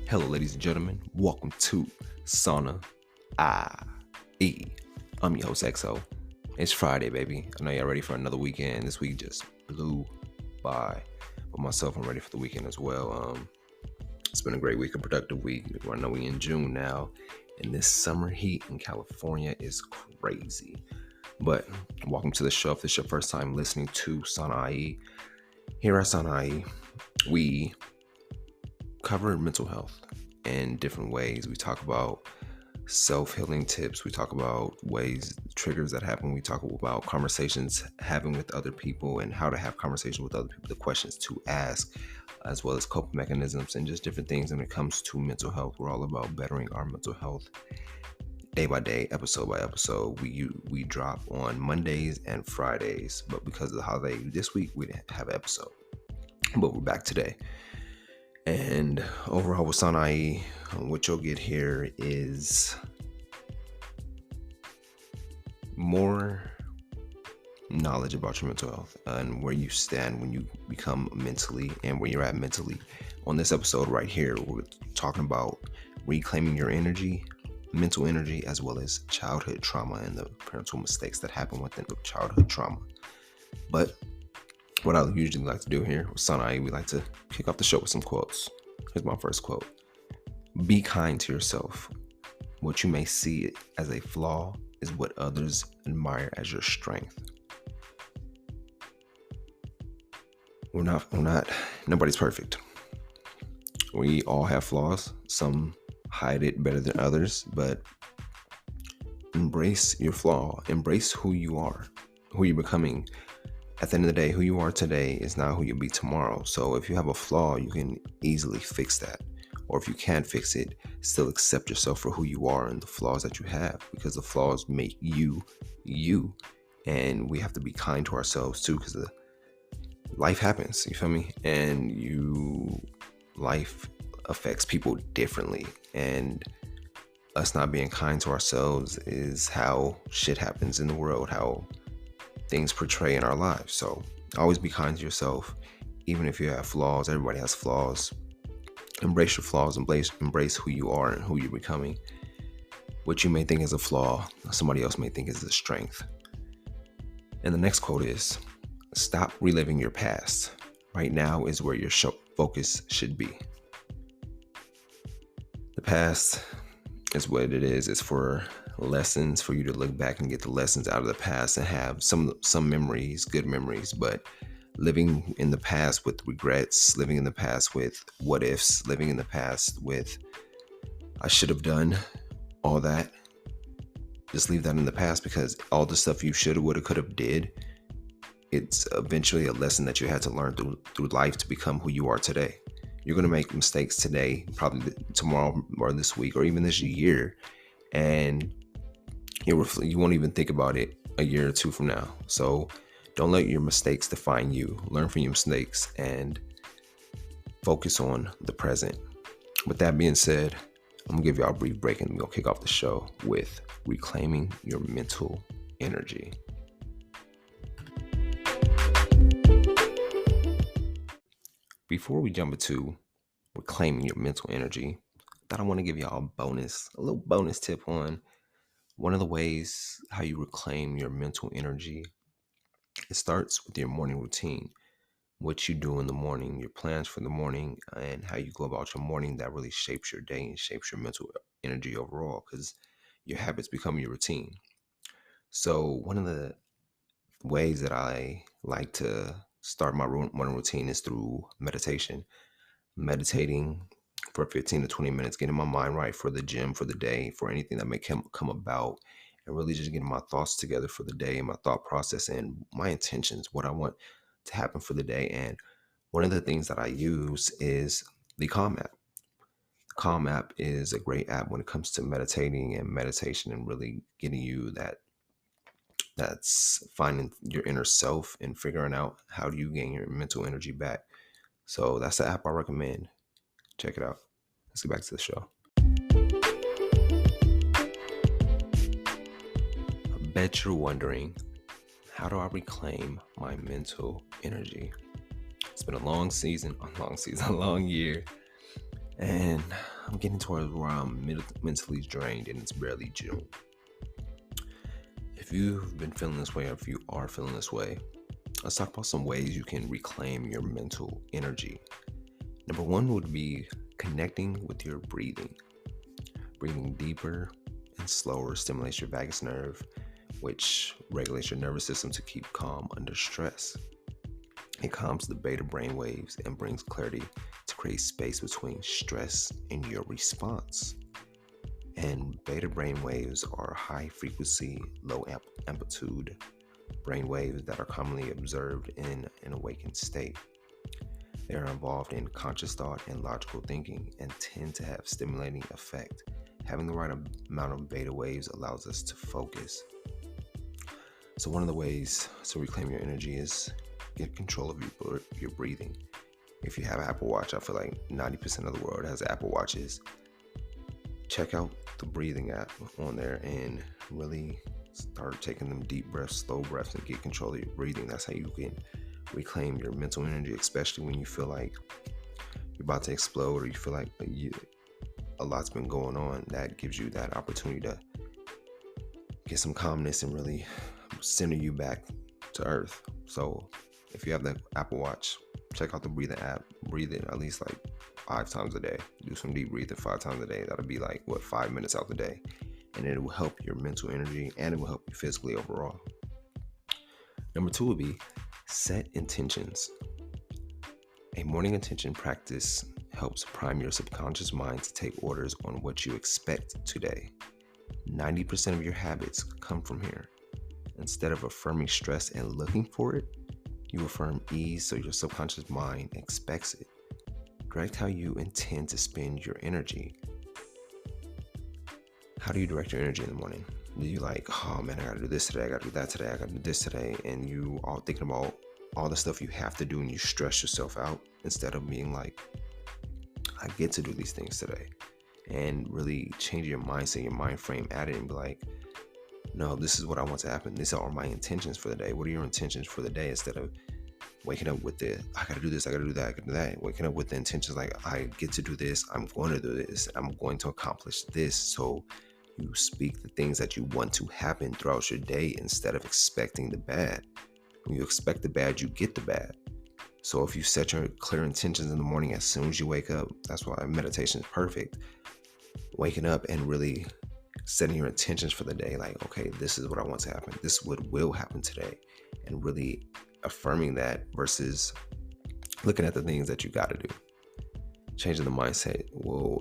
Hello, ladies and gentlemen. Welcome to Sauna IE. I'm your host, XO. It's Friday, baby. I know y'all ready for another weekend. This week just blew by. But myself, I'm ready for the weekend as well. It's been a great week, a productive week. I know we in June now, and this summer heat in California is crazy. But welcome to the show. If this is your first time listening to Sauna IE, here at Sauna IE, we cover mental health in different ways. We talk about self-healing tips. We talk about triggers that happen. We talk about conversations having with other people and how to have conversations with other people, the questions to ask, as well as coping mechanisms and just different things when it comes to mental health. We're all about bettering our mental health day by day, episode by episode. We drop on Mondays and Fridays, but because of the holiday this week, we didn't have an episode. But we're back today. And overall with Sanai, what you'll get here is more knowledge about your mental health and where you stand when you become mentally and where you're at mentally. On this episode right here, we're talking about reclaiming your energy, mental energy, as well as childhood trauma and the parental mistakes that happen within the childhood trauma. But what I usually like to do here with Sanai, we like to kick off the show with some quotes. Here's my first quote. Be kind to yourself. What you may see as a flaw is what others admire as your strength. Nobody's perfect. We all have flaws. Some hide it better than others, but embrace your flaw. Embrace who you are, who you're becoming. At the end of the day, who you are today is not who you'll be tomorrow. So if you have a flaw, you can easily fix that. Or if you can't fix it, still accept yourself for who you are and the flaws that you have, because the flaws make you, you. And we have to be kind to ourselves too, because life happens, you feel me? And life affects people differently. And us not being kind to ourselves is how shit happens in the world, how things portray in our lives. So always be kind to yourself, even if you have flaws. Everybody has flaws. Embrace your flaws. Embrace who you are and who you're becoming. What you may think is a flaw, somebody else may think is a strength. And the next quote is, stop reliving your past. Right now is where your focus should be. The past is what it is. It's for lessons, for you to look back and get the lessons out of the past and have some memories, good memories. But living in the past with regrets, living in the past with what ifs, living in the past with I should have done all that, just leave that in the past, because all the stuff you should have, would have, could have did, it's eventually a lesson that you had to learn through life to become who you are today. You're going to make mistakes today, probably tomorrow or this week or even this year, and you won't even think about it a year or two from now. So don't let your mistakes define you. Learn from your mistakes and focus on the present. With that being said, I'm gonna give y'all a brief break and we're gonna kick off the show with reclaiming your mental energy. Before we jump into reclaiming your mental energy, I thought I want to give y'all a little bonus tip on one of the ways how you reclaim your mental energy. It starts with your morning routine. What you do in the morning, your plans for the morning, and how you go about your morning, that really shapes your day and shapes your mental energy overall, because your habits become your routine. So one of the ways that I like to start my morning routine is through meditation. Meditating for 15 to 20 minutes, getting my mind right for the gym, for the day, for anything that may come about, and really just getting my thoughts together for the day and my thought process and my intentions, what I want to happen for the day. And one of the things that I use is the Calm app. The Calm app is a great app when it comes to meditating and meditation and really getting you that's finding your inner self and figuring out how do you gain your mental energy back. So that's the app I recommend. Check it out. Let's get back to the show. I bet you're wondering, how do I reclaim my mental energy? It's been a long year. And I'm getting towards where I'm mentally drained and it's barely June. If you've been feeling this way, or if you are feeling this way, let's talk about some ways you can reclaim your mental energy. Number one would be connecting with your breathing. Breathing deeper and slower stimulates your vagus nerve, which regulates your nervous system to keep calm under stress. It calms the beta brain waves and brings clarity to create space between stress and your response. And beta brain waves are high frequency, low amplitude brain waves that are commonly observed in an awakened state. They are involved in conscious thought and logical thinking and tend to have stimulating effect. Having the right amount of beta waves allows us to focus. So one of the ways to reclaim your energy is get control of your breathing. If you have an Apple Watch, I feel like 90% of the world has Apple Watches. Check out the breathing app on there and really start taking them deep breaths, slow breaths, and get control of your breathing. That's how you can reclaim your mental energy, especially when you feel like you're about to explode or you feel like a lot's been going on. That gives you that opportunity to get some calmness and really center you back to earth. So if you have the Apple Watch, check out the breathing app. Breathe it at least like 5 times a day. Do some deep breathing 5 times a day. That'll be like 5 minutes out the day, and it will help your mental energy and it will help you physically overall. Number 2 would be set intentions. A morning intention practice helps prime your subconscious mind to take orders on what you expect today. 90% of your habits come from here. Instead of affirming stress and looking for it, you affirm ease so your subconscious mind expects it. Direct how you intend to spend your energy. How do you direct your energy in the morning? Do you like, oh man, I gotta do this today, I gotta do that today, I gotta do this today, and you all thinking about all the stuff you have to do and you stress yourself out, instead of being like, I get to do these things today, and really change your mindset, your mind frame at it, and be like, no, this is what I want to happen. These are my intentions for the day. What are your intentions for the day? Instead of waking up with I gotta do this, I gotta do that, I gotta do that. Waking up with the intentions like, I get to do this, I'm going to do this, I'm going to accomplish this. So you speak the things that you want to happen throughout your day instead of expecting the bad. When you expect the bad, you get the bad. So if you set your clear intentions in the morning as soon as you wake up, that's why meditation is perfect. Waking up and really setting your intentions for the day, like, okay, this is what I want to happen. This is what will happen today. And really affirming that versus looking at the things that you got to do. Changing the mindset or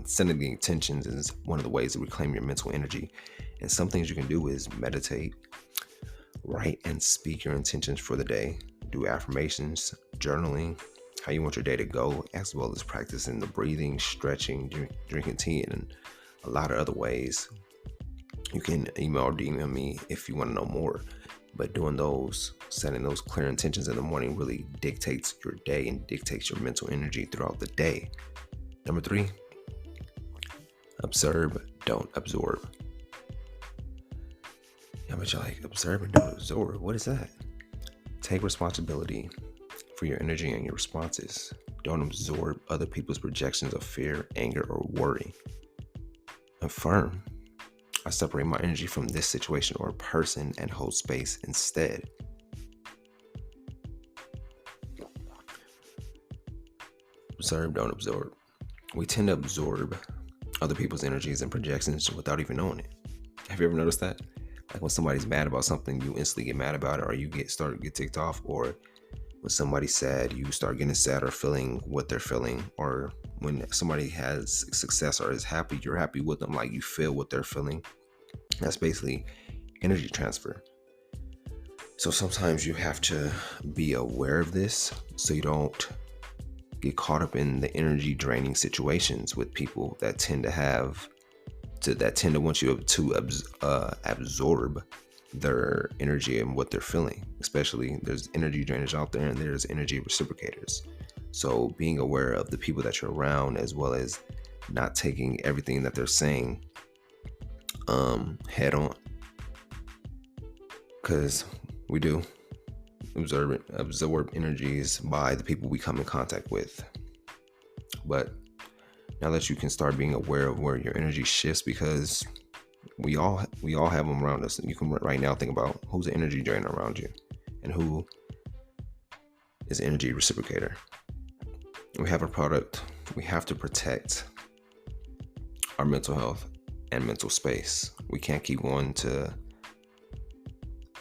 setting the intentions is one of the ways to reclaim your mental energy. And some things you can do is meditate, write and speak your intentions for the day, do affirmations, journaling, how you want your day to go, as well as practicing the breathing, stretching, drinking tea, and a lot of other ways. You can email or DM me if you want to know more. But doing those, setting those clear intentions in the morning really dictates your day and dictates your mental energy throughout the day. Number 3, observe, don't absorb. Yeah, but you're like, observe and don't absorb. What is that? Take responsibility for your energy and your responses. Don't absorb other people's projections of fear, anger, or worry. Affirm. I separate my energy from this situation or person and hold space instead. Observe, don't absorb. We tend to absorb other people's energies and projections without even knowing it. Have you ever noticed that? Like when somebody's mad about something, you instantly get mad about it, or you get ticked off, or when somebody's sad, you start getting sad or feeling what they're feeling, or when somebody has success or is happy, you're happy with them, like you feel what they're feeling. That's basically energy transfer. So sometimes you have to be aware of this so you don't get caught up in the energy draining situations with people that tend to want you to absorb their energy and what they're feeling. Especially there's energy drainage out there and there's energy reciprocators. So being aware of the people that you're around, as well as not taking everything that they're saying head on, because we do absorb energies by the people we come in contact with. But now that you can start being aware of where your energy shifts, because we all have them around us. You can right now think about who's the energy drainer around you and who is an energy reciprocator. We have a product. We have to protect our mental health and mental space. We can't keep going to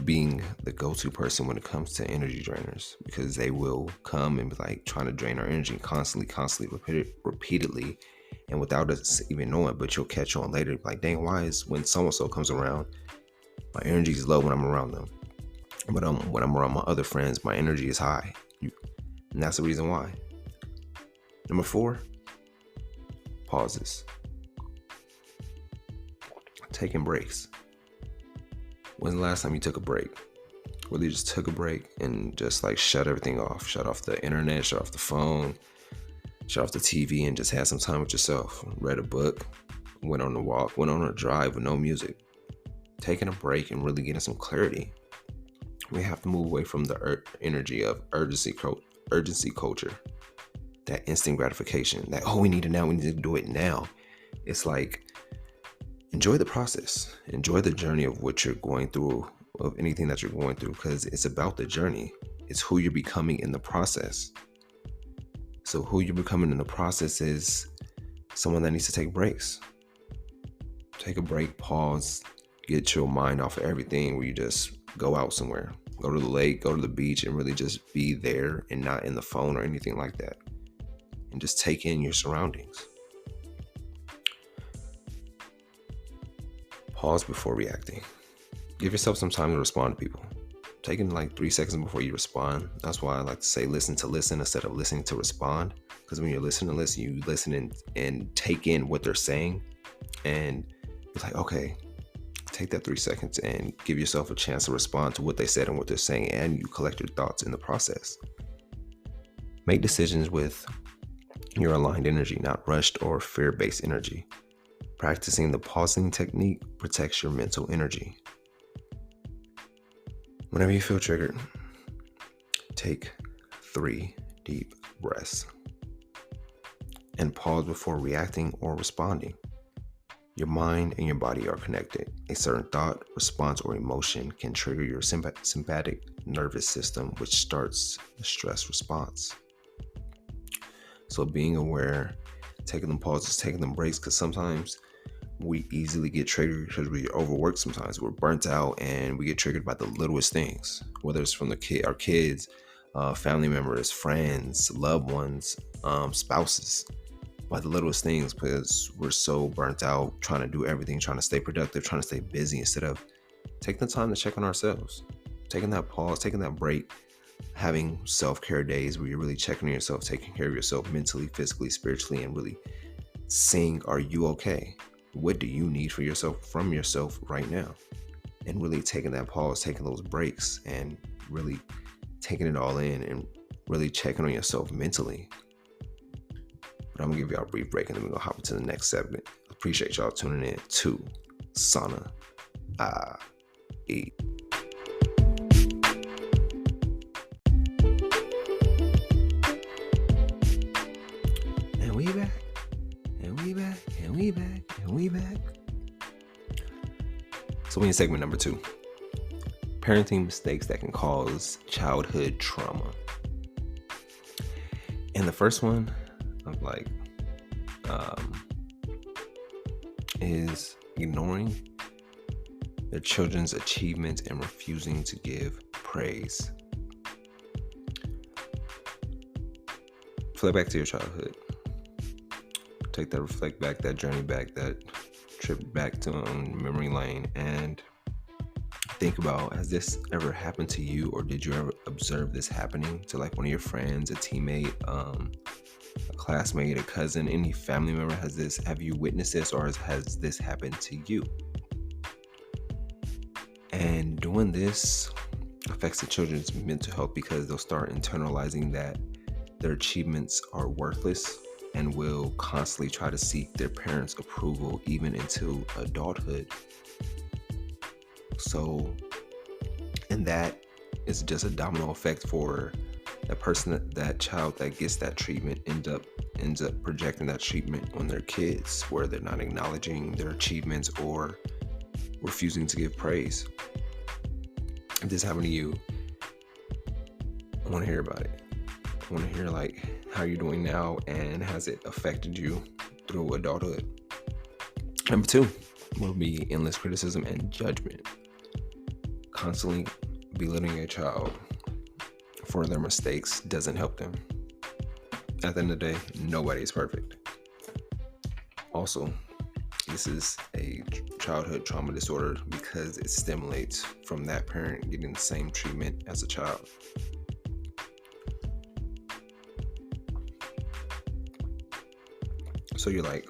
being the go-to person when it comes to energy drainers, because they will come and be like trying to drain our energy constantly, repeatedly, and without us even knowing. But you'll catch on later, like, dang, why is when so-and-so comes around, my energy is low when I'm around them, but when I'm around my other friends, my energy is high. And that's the reason why. Number 4, pauses. Taking breaks. When's the last time you took a break? Whether you just took a break and just like shut everything off, shut off the internet, shut off the phone, shut off the TV, and just had some time with yourself. Read a book, went on a walk, went on a drive with no music. Taking a break and really getting some clarity. We have to move away from the energy of urgency culture. That instant gratification, that, oh, we need it now, we need to do it now. It's like, enjoy the process. Enjoy the journey of what you're going through, of anything that you're going through, because it's about the journey. It's who you're becoming in the process. So who you're becoming in the process is someone that needs to take breaks. Take a break, pause, get your mind off of everything, where you just go out somewhere. Go to the lake, go to the beach, and really just be there and not in the phone or anything like that. And just take in your surroundings. Pause before reacting. Give yourself some time to respond to people. Taking like 3 seconds before you respond. That's why I like to say listen to listen instead of listening to respond. Because when you're listening to listen, you listen and take in what they're saying. And it's like, okay, take that 3 seconds and give yourself a chance to respond to what they said and what they're saying. And you collect your thoughts in the process. Make decisions with your aligned energy, not rushed or fear-based energy. Practicing the pausing technique protects your mental energy. Whenever you feel triggered, take 3 deep breaths and pause before reacting or responding. Your mind and your body are connected. A certain thought, response, or emotion can trigger your sympathetic nervous system, which starts the stress response. So being aware, taking them pauses, taking them breaks, because sometimes we easily get triggered because we overwork. Sometimes we're burnt out and we get triggered by the littlest things, whether it's from our kids, family members, friends, loved ones, spouses, by the littlest things, because we're so burnt out trying to do everything, trying to stay productive, trying to stay busy, instead of taking the time to check on ourselves, taking that pause, taking that break, having self-care days where you're really checking on yourself, taking care of yourself mentally, physically, spiritually, and really seeing, are you okay? What do you need from yourself right now? And really taking that pause, taking those breaks, and really taking it all in and really checking on yourself mentally. But I'm gonna give y'all a brief break and then we're gonna hop into the next segment. Appreciate y'all tuning in to Sauna IE. And we back. So we're in segment number 2. Parenting mistakes that can cause childhood trauma. And the first one of is ignoring their children's achievements and refusing to give praise. Flip back to your childhood. Take that reflect back, that journey back, that trip back to memory lane, and think about, has this ever happened to you, or did you ever observe this happening to like one of your friends, a teammate, a classmate, a cousin, any family member? Have you witnessed this, or has this happened to you? And doing this affects the children's mental health, because they'll start internalizing that their achievements are worthless and will constantly try to seek their parents' approval even into adulthood. So, and that is just a domino effect for that person, that child that gets that treatment, end up ends up projecting that treatment on their kids, where they're not acknowledging their achievements or refusing to give praise. If this happened to you, I want to hear about it. I want to hear how you're doing now, and has it affected you through adulthood? Number 2 will be endless criticism and judgment. Constantly belittling a child for their mistakes doesn't help them. At the end of the day, nobody is perfect. Also, this is a childhood trauma disorder because it stimulates from that parent getting the same treatment as a child. So you're like,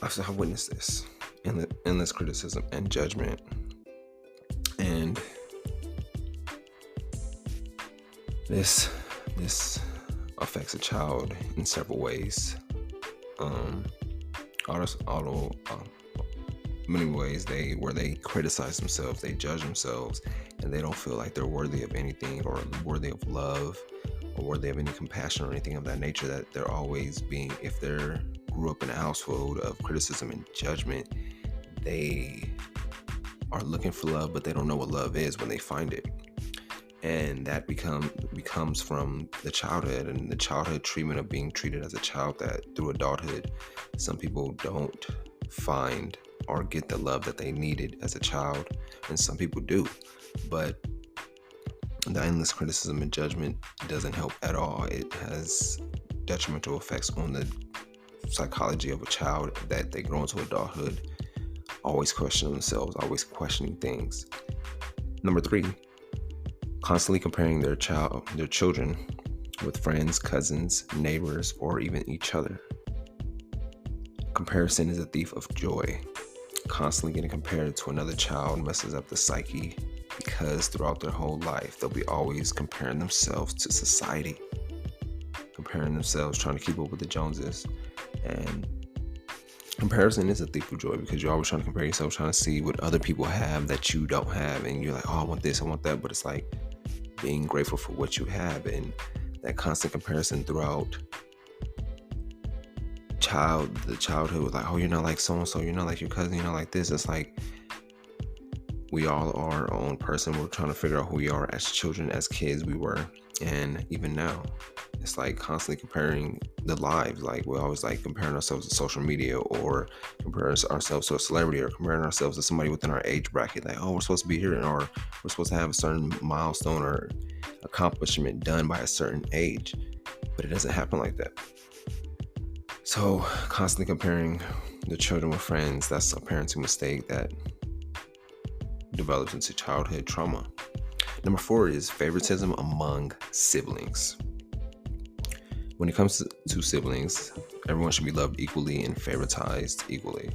I've witnessed this, endless criticism and judgment. And this affects a child in several ways. Many ways where they criticize themselves, they judge themselves, and they don't feel like they're worthy of anything, or worthy of love, or worthy of any compassion or anything of that nature. That they're always being, if they grew up in a household of criticism and judgment, they are looking for love, but they don't know what love is when they find it. And that becomes from the childhood, and the childhood treatment of being treated as a child, that through adulthood, some people don't find or get the love that they needed as a child, and some people do. But the endless criticism and judgment doesn't help at all. It has detrimental effects on the psychology of a child, that they grow into adulthood always questioning themselves, always questioning things. Number 3, constantly comparing their children with friends, cousins, neighbors, or even each other. Comparison is a thief of joy. Constantly getting compared to another child messes up the psyche, because throughout their whole life, they'll be always comparing themselves to society, comparing themselves, trying to keep up with the Joneses. And comparison is a thief of joy, because you're always trying to compare yourself, trying to see what other people have that you don't have. And you're like, oh, I want this, I want that. But it's like being grateful for what you have. And that constant comparison throughout the childhood was like, oh, you're not like so-and-so, you're not like your cousin, you're not like this. It's like we all are our own person. We're trying to figure out who we are as children, as kids we were. And even now, it's like constantly comparing the lives. Like we're always like comparing ourselves to social media, or comparing ourselves to a celebrity, or comparing ourselves to somebody within our age bracket. Like, oh, we're supposed to be here, or we're supposed to have a certain milestone or accomplishment done by a certain age. But it doesn't happen like that. So constantly comparing the children with friends, that's a parenting mistake that develops into childhood trauma. Number 4 is favoritism among siblings. When it comes to siblings, everyone should be loved equally and favoritized equally.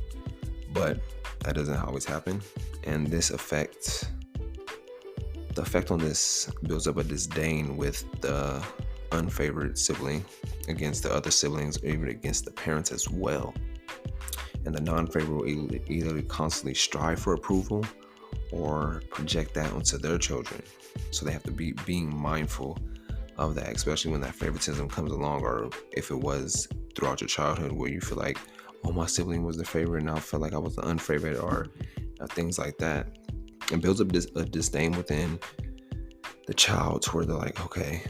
But that doesn't always happen. And the effect on this builds up a disdain with the unfavored sibling against the other siblings, or even against the parents as well. And the non-favorable either constantly strive for approval or project that onto their children. So they have to be being mindful of that, especially when that favoritism comes along, or if it was throughout your childhood where you feel like, oh, my sibling was the favorite and I felt like I was the unfavorite, or things like that. It builds up a disdain within the child, to where they're like, okay,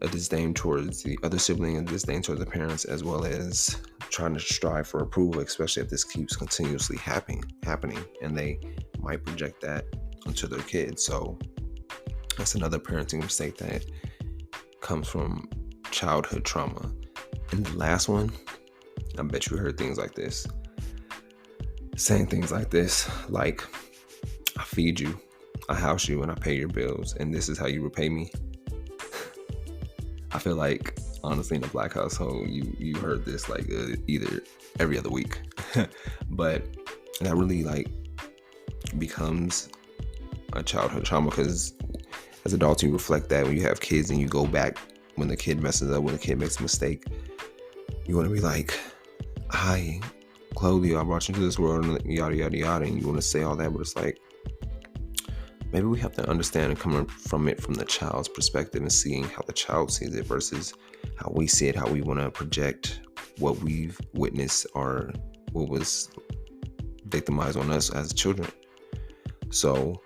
a disdain towards the other sibling, a disdain towards the parents, as well as trying to strive for approval, especially if this keeps continuously happening, and they might project that onto their kids. So that's another parenting mistake that comes from childhood trauma. And the last one, I bet you heard things like this, saying things like this, like, I feed you, I house you, and I pay your bills, and this is how you repay me. I feel like, honestly, in a Black household, you heard this like either every other week. But that really becomes a childhood trauma, because as adults, you reflect that when you have kids, and you go back when the kid messes up, when the kid makes a mistake. You want to be like, I clothe you, I brought you into this world, and yada, yada, yada. And you want to say all that, but it's like, maybe we have to understand and come from it from the child's perspective and seeing how the child sees it versus how we see it, how we want to project what we've witnessed or what was victimized on us as children. So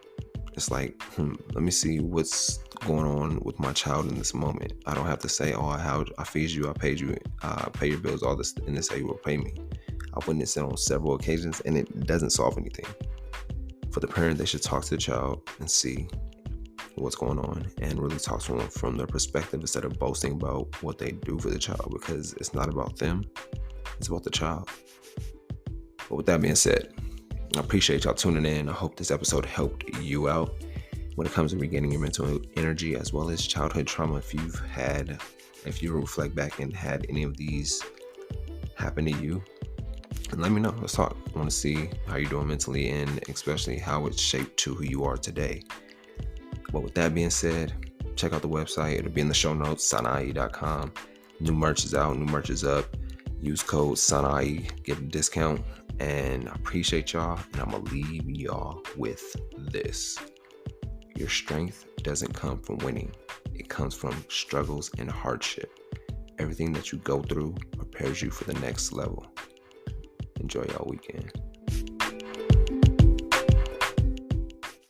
it's like, let me see what's going on with my child in this moment. I don't have to say, oh, I feed you, I paid you, pay your bills, all this, and this how you will pay me. I've witnessed it on several occasions, and it doesn't solve anything. For the parent, they should talk to the child and see what's going on and really talk to them from their perspective instead of boasting about what they do for the child, because it's not about them, it's about the child. But with that being said, I appreciate y'all tuning in. I hope this episode helped you out when it comes to regaining your mental energy as well as childhood trauma. If you reflect back and had any of these happen to you, and let me know. Let's talk. I want to see how you're doing mentally and especially how it's shaped to who you are today. But with that being said, check out the website. It'll be in the show notes, sanai.com. New merch is out. New merch is up. Use code SANAI, get a discount. And I appreciate y'all. And I'm going to leave y'all with this. Your strength doesn't come from winning. It comes from struggles and hardship. Everything that you go through prepares you for the next level. Enjoy y'all weekend.